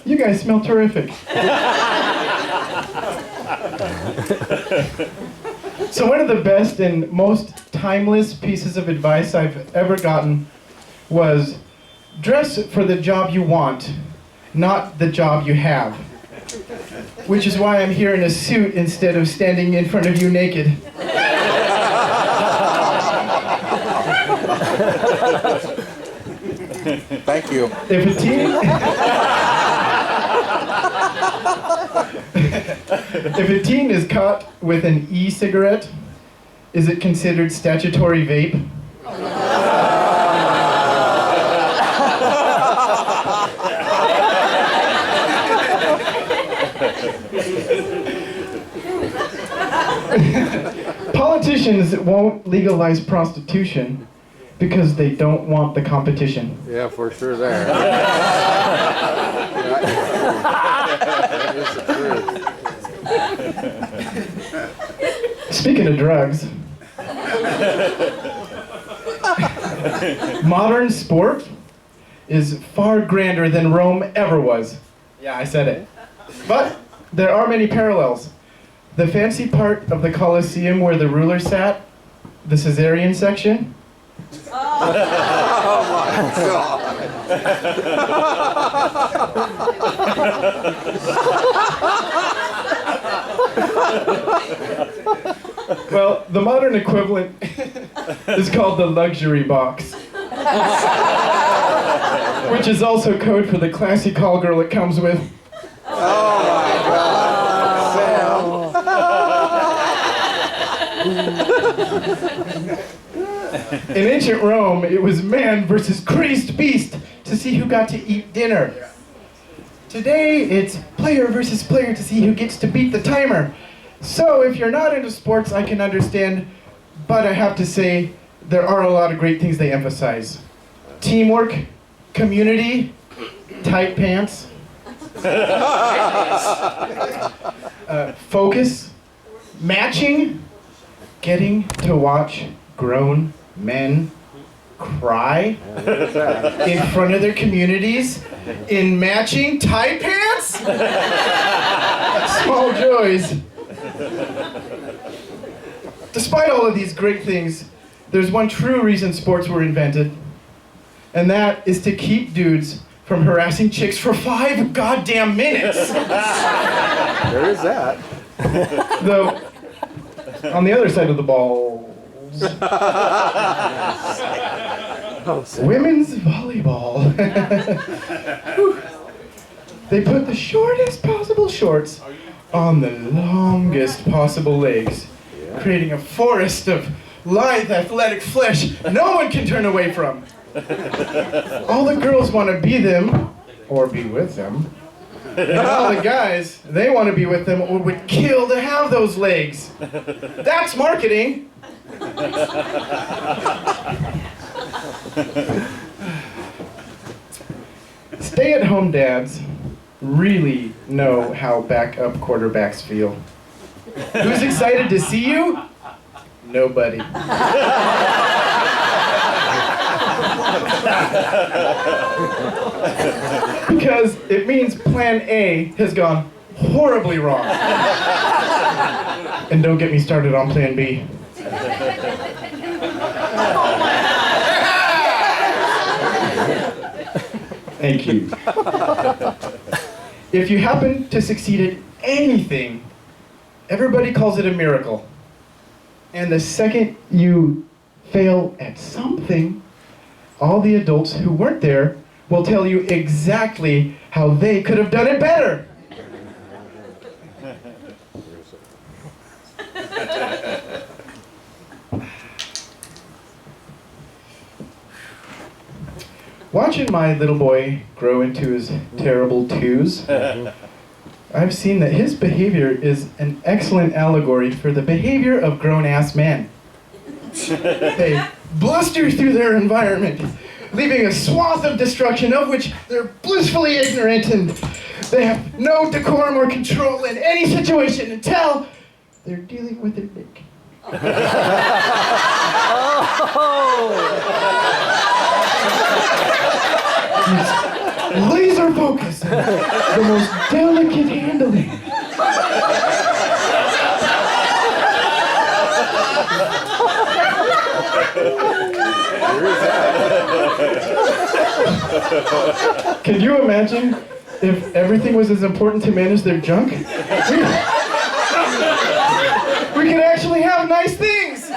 You guys smell terrific. So one of the best and most timeless pieces of advice I've ever gotten was, dress for the job you want, not the job you have. Which is why I'm here in a suit instead of standing in front of you naked. Thank you. If a teen is caught with an e-cigarette, is it considered statutory vape? Politicians won't legalize prostitution because they don't want the competition. Yeah, for sure there. That is the truth. Speaking of drugs, modern sport is far grander than Rome ever was. Yeah, I said it. But there are many parallels. The fancy part of the Colosseum where the ruler sat, the Caesarean section. Oh my God. Well, the modern equivalent is called the luxury box. Which is also code for the classy call girl it comes with. Oh my God. In ancient Rome, it was man versus crazed beast to see who got to eat dinner. Today, it's player versus player to see who gets to beat the timer. So if you're not into sports, I can understand, but I have to say, there are a lot of great things they emphasize. Teamwork, community, tight pants, focus, matching, getting to watch grown men cry in front of their communities in matching tight pants? Small joys. Despite all of these great things, there's one true reason sports were invented, and that is to keep dudes from harassing chicks for 5 goddamn minutes. There is that. Though, on the other side of the balls, women's volleyball. They put the shortest possible shorts on the longest possible legs, creating a forest of lithe, athletic flesh no one can turn away from. All the girls want to be them, or be with them. And all the guys, they want to be with them or would kill to have those legs. That's marketing. Stay-at-home dads really know how backup quarterbacks feel. Who's excited to see you? Nobody. Because it means plan A has gone horribly wrong. And don't get me started on plan B. Thank you. If you happen to succeed at anything, everybody calls it a miracle. And the second you fail at something, all the adults who weren't there will tell you exactly how they could have done it better. Watching my little boy grow into his terrible twos, I've seen that his behavior is an excellent allegory for the behavior of grown-ass men. They bluster through their environment, leaving a swath of destruction of which they're blissfully ignorant, and they have no decorum or control in any situation until they're dealing with their dick. He's laser focused, The most delicate handling. Can you imagine if everything was as important to men as their junk? We could actually have nice things!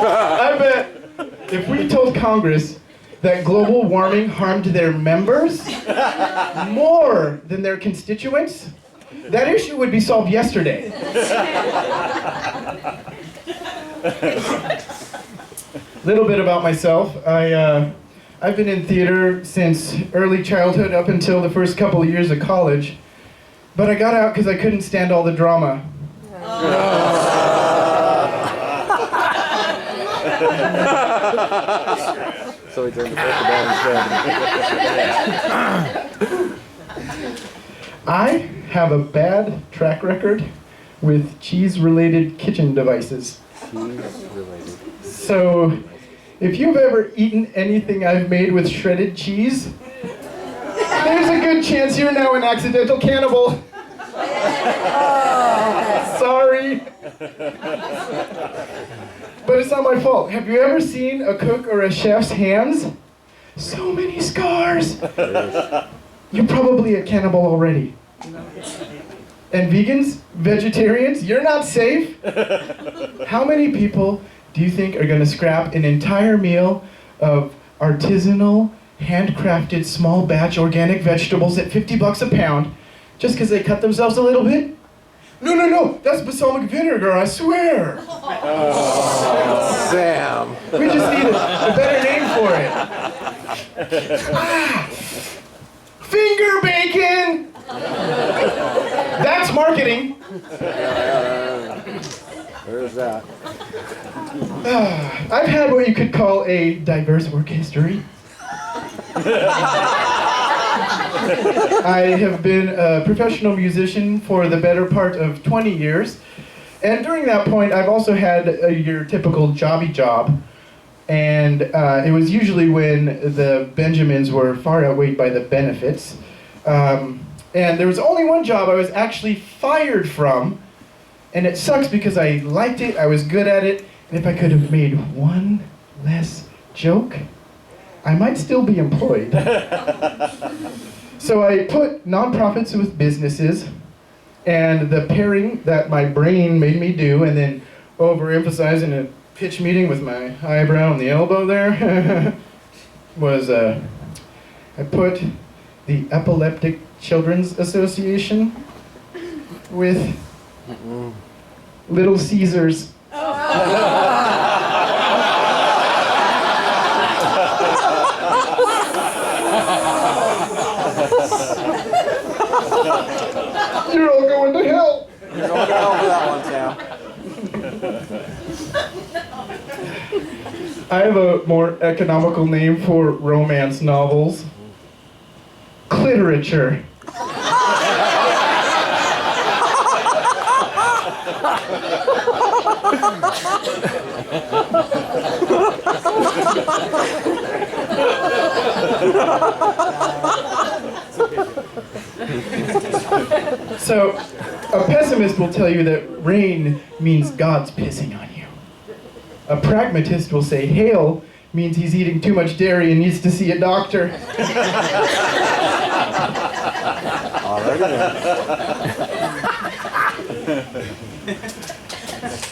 I bet if we told Congress that global warming harmed their members more than their constituents, that issue would be solved yesterday. Little bit about myself. I've been in theater since early childhood up until the first couple of years of college, but I got out because I couldn't stand all the drama. So he turned the paper down instead. I have a bad track record with cheese-related kitchen devices. Cheese-related. So, if you've ever eaten anything I've made with shredded cheese, there's a good chance you're now an accidental cannibal. Sorry. But it's not my fault. Have you ever seen a cook or a chef's hands? So many scars. You're probably a cannibal already. And vegans, vegetarians, you're not safe. How many people do you think are going to scrap an entire meal of artisanal, handcrafted, small batch organic vegetables at $50 a pound just because they cut themselves a little bit? No, that's balsamic vinegar, I swear. Sam. We just need a better name for it. Finger bacon! That's marketing. Where's that? I've had what you could call a diverse work history. I have been a professional musician for the better part of 20 years. And during that point, I've also had your typical jobby job. And it was usually when the Benjamins were far outweighed by the benefits. And there was only one job I was actually fired from. And it sucks because I liked it, I was good at it, and if I could have made one less joke, I might still be employed. So I put nonprofits with businesses, and the pairing that my brain made me do, and then overemphasize in a pitch meeting with my eyebrow and the elbow there, was I put the Epileptic Children's Association with Little Caesars. You're all going to hell. You're going to hell for that one, Sam. I have a more economical name for romance novels. Cliterature. So, a pessimist will tell you that rain means God's pissing on you. A pragmatist will say hail means he's eating too much dairy and needs to see a doctor.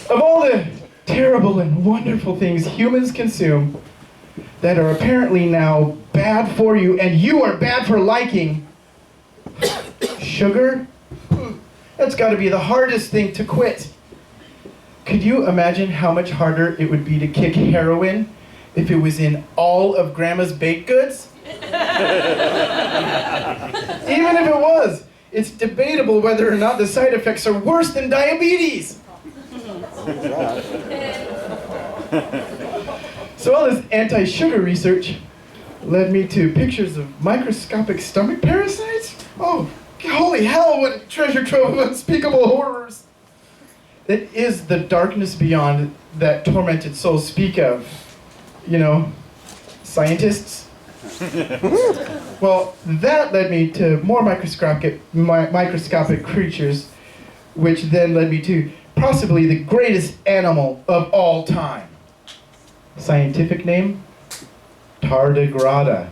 Of all the terrible and wonderful things humans consume that are apparently now bad for you and you are bad for liking, sugar, that's got to be the hardest thing to quit. Could you imagine how much harder it would be to kick heroin if it was in all of Grandma's baked goods? Even if it was, it's debatable whether or not the side effects are worse than diabetes. So all this anti-sugar research led me to pictures of microscopic stomach parasites. Oh, holy hell, what a treasure trove of unspeakable horrors. It is the darkness beyond that tormented souls speak of. You know, scientists, Well, that led me to more microscopic creatures, which then led me to possibly the greatest animal of all time. Scientific name? Tardigrada.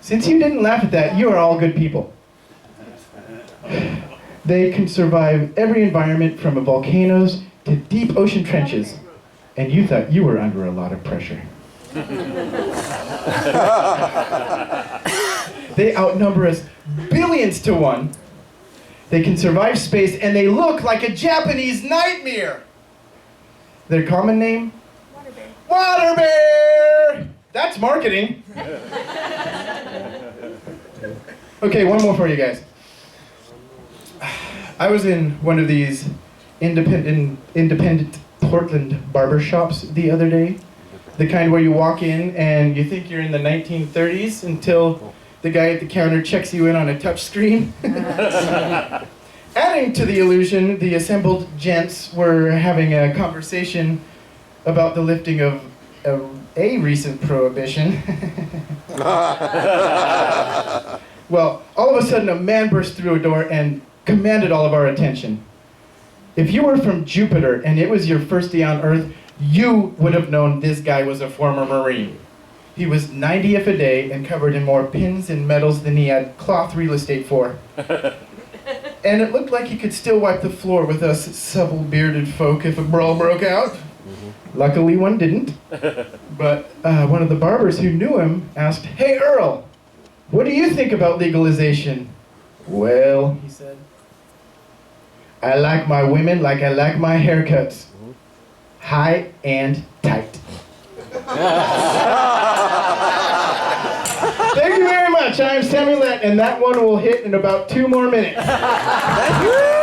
Since you didn't laugh at that, you are all good people. They can survive every environment from volcanoes to deep ocean trenches, and you thought you were under a lot of pressure. They outnumber us billions to one. They can survive space, and they look like a Japanese nightmare. Their common name? Water bear. Water bear! That's marketing. Okay, one more for you guys. I was in one of these independent Portland barber shops the other day. The kind where you walk in and you think you're in the 1930s until the guy at the counter checks you in on a touch screen. Adding to the illusion, the assembled gents were having a conversation about the lifting of a recent prohibition. Well, all of a sudden a man burst through a door and commanded all of our attention. If you were from Jupiter and it was your first day on Earth, you would have known this guy was a former Marine. He was 90th a day and covered in more pins and medals than he had cloth real estate for. And it looked like he could still wipe the floor with us supple-bearded folk if a brawl broke out. Luckily, one didn't. But one of the barbers who knew him asked, "Hey, Earl, what do you think about legalization?" "Well," he said, "I like my women like I like my haircuts. High and tight." Thank you very much. I am Sammy Lett, and that one will hit in about 2 more minutes. Thank you.